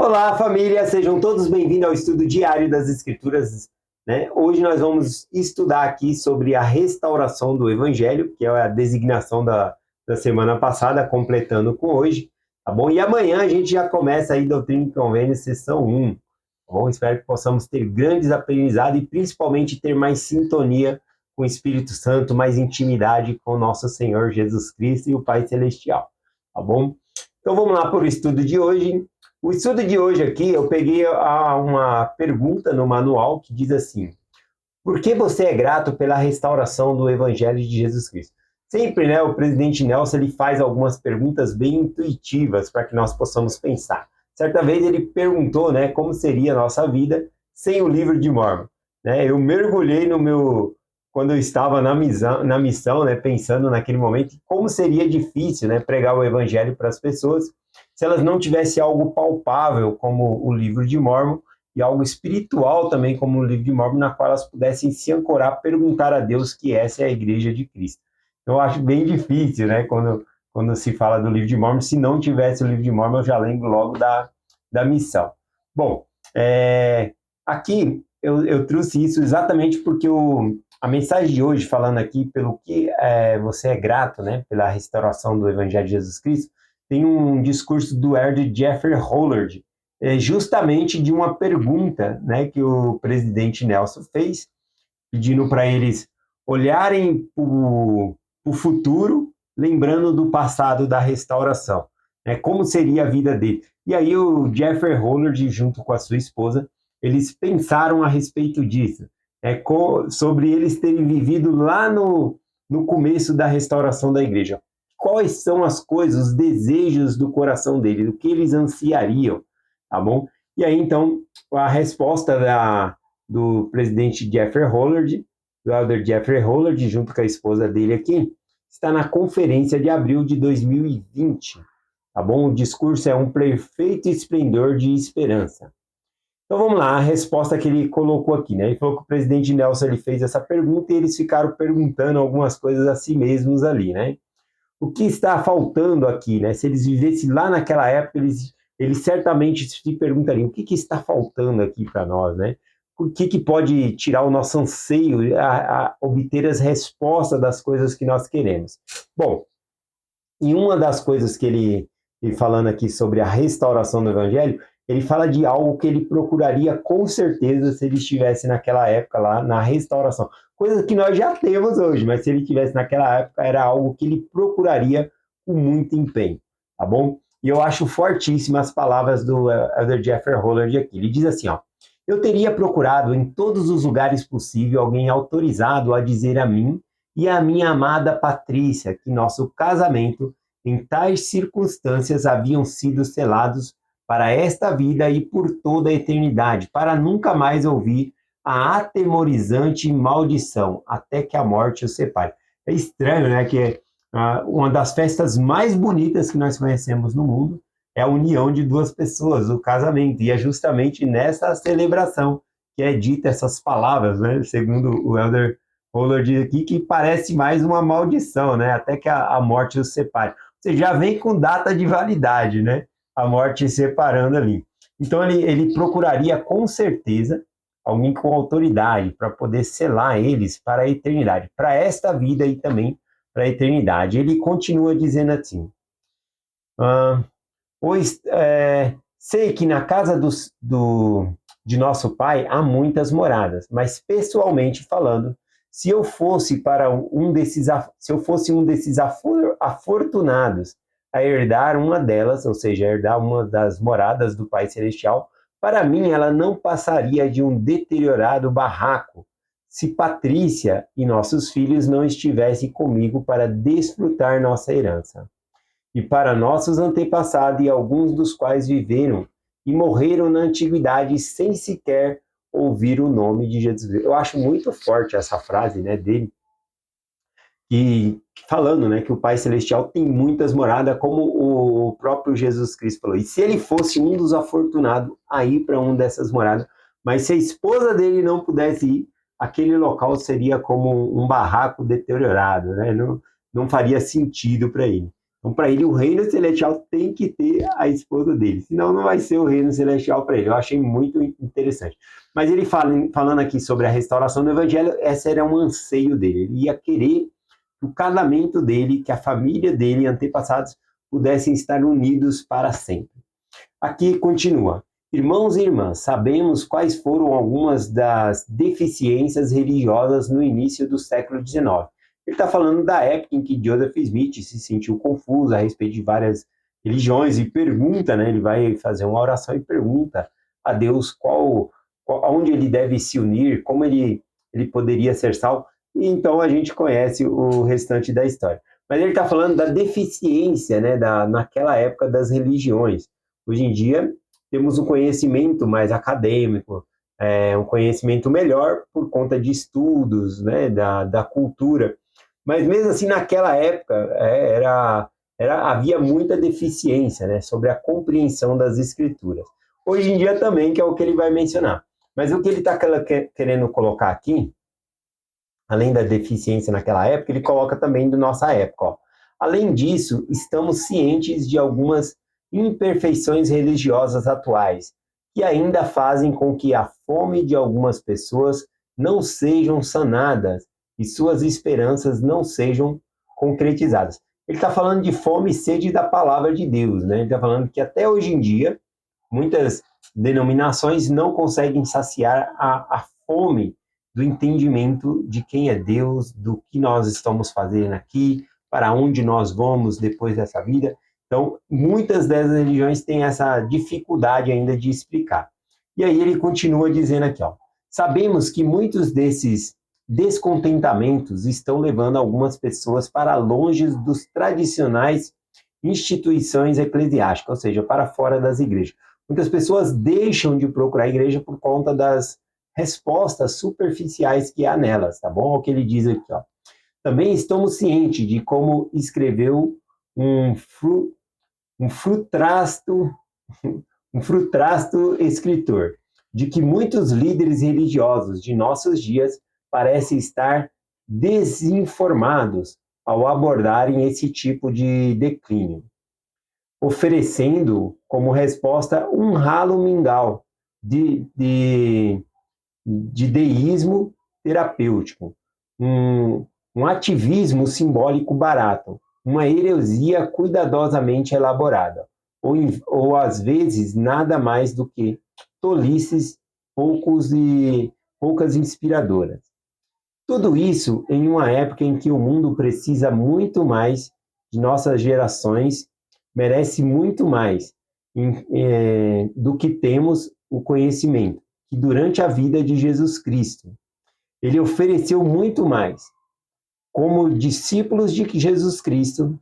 Olá, família! Sejam todos bem-vindos ao estudo diário das Escrituras, né? Hoje nós vamos estudar aqui sobre a restauração do Evangelho, que é a designação da semana passada, completando com hoje, tá bom? E amanhã a gente já começa aí Doutrina e Convênios, sessão 1, tá bom? Espero que possamos ter grandes aprendizados e principalmente ter mais sintonia com o Espírito Santo, mais intimidade com o nosso Senhor Jesus Cristo e o Pai Celestial, tá bom? Então vamos lá para o estudo de hoje. O estudo de hoje aqui, eu peguei uma pergunta no manual que diz assim: por que você é grato pela restauração do Evangelho de Jesus Cristo? Sempre, né, o presidente Nelson ele faz algumas perguntas bem intuitivas para que nós possamos pensar. Certa vez ele perguntou, né, como seria a nossa vida sem o livro de Mórmon. Né? Eu mergulhei quando eu estava na missão, né, pensando naquele momento, como seria difícil, né, pregar o Evangelho para as pessoas se elas não tivessem algo palpável como o livro de Mórmon e algo espiritual também como o livro de Mórmon, na qual elas pudessem se ancorar, perguntar a Deus que essa é a igreja de Cristo. Então, eu acho bem difícil, né, quando se fala do livro de Mórmon. Se não tivesse o livro de Mórmon, eu já lembro logo da missão. Bom, aqui eu trouxe isso exatamente porque a mensagem de hoje, falando aqui pelo que você é grato, né, pela restauração do Evangelho de Jesus Cristo, tem um discurso do Elder Jeffrey Holland, justamente de uma pergunta, né, que o presidente Nelson fez, pedindo para eles olharem para o futuro, lembrando do passado da restauração, né, como seria a vida dele. E aí o Jeffrey Holland, junto com a sua esposa, eles pensaram a respeito disso, sobre eles terem vivido lá no começo da restauração da igreja. Quais são as coisas, os desejos do coração deles, o que eles ansiariam, tá bom? E aí, então, a resposta do presidente Jeffrey Holland, do Elder Jeffrey Holland, junto com a esposa dele aqui, está na conferência de abril de 2020, tá bom? O discurso é um perfeito esplendor de esperança. Então, vamos lá, a resposta que ele colocou aqui, né? Ele falou que o presidente Nelson ele fez essa pergunta e eles ficaram perguntando algumas coisas a si mesmos ali, né? O que está faltando aqui, né? Se eles vivessem lá naquela época, eles certamente se perguntariam: o que está faltando aqui para nós, né? O que pode tirar o nosso anseio a obter as respostas das coisas que nós queremos? Bom, e uma das coisas que ele falando aqui sobre a restauração do Evangelho, ele fala de algo que ele procuraria com certeza se ele estivesse naquela época lá na restauração. Coisa que nós já temos hoje, mas se ele estivesse naquela época, era algo que ele procuraria com muito empenho, tá bom? E eu acho fortíssimas as palavras do Elder Jeffrey Holland aqui. Ele diz assim, ó: eu teria procurado em todos os lugares possíveis alguém autorizado a dizer a mim e a minha amada Patrícia que nosso casamento, em tais circunstâncias, haviam sido selados para esta vida e por toda a eternidade, para nunca mais ouvir a atemorizante maldição, até que a morte os separe. É estranho, né, que uma das festas mais bonitas que nós conhecemos no mundo é a união de duas pessoas, o casamento, e é justamente nessa celebração que é dita essas palavras, né, segundo o Elder Holland aqui, que parece mais uma maldição, né, até que a morte os separe. Você já vem com data de validade, né, a morte separando ali. Então ele procuraria com certeza alguém com autoridade para poder selar eles para a eternidade, para esta vida e também para a eternidade. Ele continua dizendo assim: pois sei que na casa de nosso pai há muitas moradas, mas pessoalmente falando, se eu fosse um desses afortunados a herdar uma delas, ou seja, herdar uma das moradas do Pai Celestial, para mim ela não passaria de um deteriorado barraco, se Patrícia e nossos filhos não estivessem comigo para desfrutar nossa herança. E para nossos antepassados, e alguns dos quais viveram e morreram na antiguidade sem sequer ouvir o nome de Jesus. Eu acho muito forte essa frase, né, dele, e falando, né, que o Pai Celestial tem muitas moradas, como o próprio Jesus Cristo falou. E se ele fosse um dos afortunados a ir para uma dessas moradas, mas se a esposa dele não pudesse ir, aquele local seria como um barraco deteriorado, né? Não faria sentido para ele. Então, para ele, o reino celestial tem que ter a esposa dele, senão não vai ser o reino celestial para ele. Eu achei muito interessante. Mas ele falando aqui sobre a restauração do evangelho, esse era um anseio dele. Ele ia querer que o casamento dele, que a família dele, antepassados, pudessem estar unidos para sempre. Aqui continua. Irmãos e irmãs, sabemos quais foram algumas das deficiências religiosas no início do século XIX. Ele está falando da época em que Joseph Smith se sentiu confuso a respeito de várias religiões e pergunta, né? Ele vai fazer uma oração e pergunta a Deus onde ele deve se unir, como ele poderia ser salvo. E então a gente conhece o restante da história. Mas ele está falando da deficiência, né, naquela época das religiões. Hoje em dia temos um conhecimento mais acadêmico, um conhecimento melhor por conta de estudos, né, da cultura. Mas mesmo assim, naquela época, havia muita deficiência, né, sobre a compreensão das escrituras. Hoje em dia também, que é o que ele vai mencionar. Mas o que ele está querendo colocar aqui, além da deficiência naquela época, ele coloca também da nossa época. Ó. Além disso, estamos cientes de algumas imperfeições religiosas atuais, que ainda fazem com que a fome de algumas pessoas não sejam sanadas e suas esperanças não sejam concretizadas. Ele está falando de fome e sede da palavra de Deus, né? Ele está falando que até hoje em dia, muitas denominações não conseguem saciar a fome do entendimento de quem é Deus, do que nós estamos fazendo aqui, para onde nós vamos depois dessa vida. Então, muitas dessas religiões têm essa dificuldade ainda de explicar. E aí ele continua dizendo aqui, ó, sabemos que muitos desses descontentamentos estão levando algumas pessoas para longe dos tradicionais instituições eclesiásticas, ou seja, para fora das igrejas. Muitas pessoas deixam de procurar a igreja por conta das respostas superficiais que há nelas, tá bom? O que ele diz aqui, ó. Também estamos cientes de como escreveu um frustrasto escritor, de que muitos líderes religiosos de nossos dias parecem estar desinformados ao abordarem esse tipo de declínio, oferecendo como resposta um ralo mingau de deísmo terapêutico, um ativismo simbólico barato, uma heresia cuidadosamente elaborada, ou às vezes nada mais do que tolices poucas inspiradoras. Tudo isso em uma época em que o mundo precisa muito mais de nossas gerações, merece muito mais do que temos o conhecimento, que durante a vida de Jesus Cristo, ele ofereceu muito mais. Como discípulos de Jesus Cristo,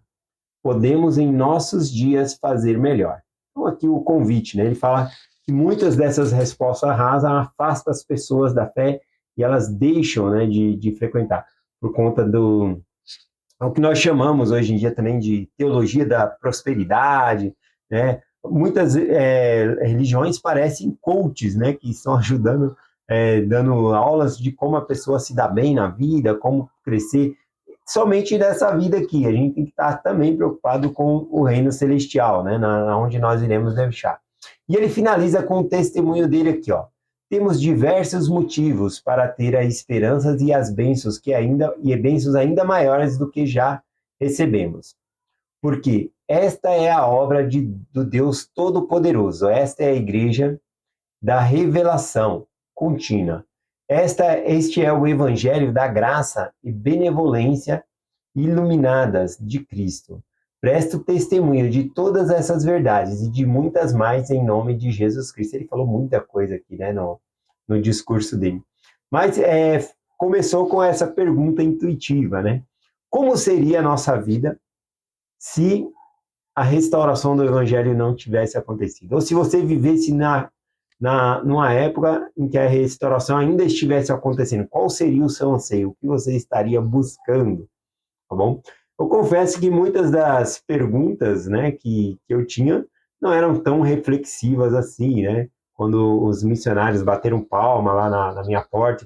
podemos em nossos dias fazer melhor. Então aqui o convite, né? Ele fala que muitas dessas respostas rasas afastam as pessoas da fé e elas deixam, né, de frequentar, por conta o que nós chamamos hoje em dia também de teologia da prosperidade, né? Muitas religiões parecem coaches, né, que estão ajudando, dando aulas de como a pessoa se dá bem na vida, como crescer, somente dessa vida aqui. A gente tem que estar também preocupado com o reino celestial, né, onde nós iremos deixar. E ele finaliza com o testemunho dele aqui, ó. Temos diversos motivos para ter as esperanças e as bênçãos bênçãos ainda maiores do que já recebemos. Porque esta é a obra do Deus Todo-Poderoso. Esta é a igreja da revelação contínua. Este é o evangelho da graça e benevolência iluminadas de Cristo. Presto testemunho de todas essas verdades e de muitas mais em nome de Jesus Cristo. Ele falou muita coisa aqui, né, no discurso dele. Mas começou com essa pergunta intuitiva, né? Como seria a nossa vida se a restauração do evangelho não tivesse acontecido? Ou se você vivesse numa época em que a restauração ainda estivesse acontecendo, qual seria o seu anseio? O que você estaria buscando? Tá bom? Eu confesso que muitas das perguntas, né, que eu tinha não eram tão reflexivas assim, né? Quando os missionários bateram palma lá na minha porta.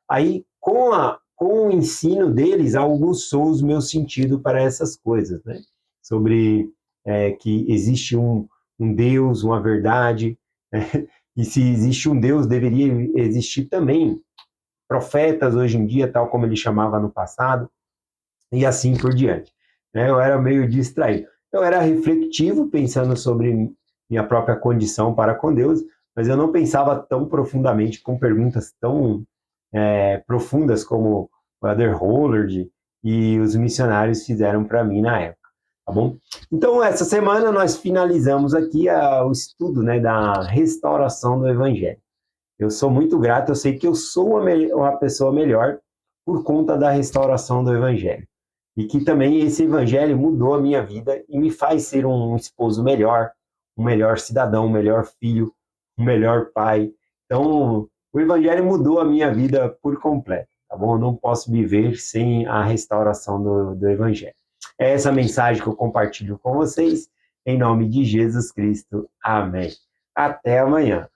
Aí, com o ensino deles, aguçou os meus sentidos para essas coisas, né? sobre que existe um Deus, uma verdade, e se existe um Deus, deveria existir também profetas hoje em dia, tal como ele chamava no passado, e assim por diante. Eu era meio distraído. Eu era reflexivo, pensando sobre minha própria condição para com Deus, mas eu não pensava tão profundamente com perguntas tão profundas como o Elder Hollard e os missionários fizeram para mim na época, tá bom? Então, essa semana nós finalizamos aqui o estudo, né, da restauração do Evangelho. Eu sou muito grato, eu sei que eu sou uma pessoa melhor por conta da restauração do Evangelho. E que também esse Evangelho mudou a minha vida e me faz ser um esposo melhor, um melhor cidadão, um melhor filho, um melhor pai. Então, o Evangelho mudou a minha vida por completo, tá bom? Eu não posso viver sem a restauração do Evangelho. É essa mensagem que eu compartilho com vocês, em nome de Jesus Cristo. Amém. Até amanhã.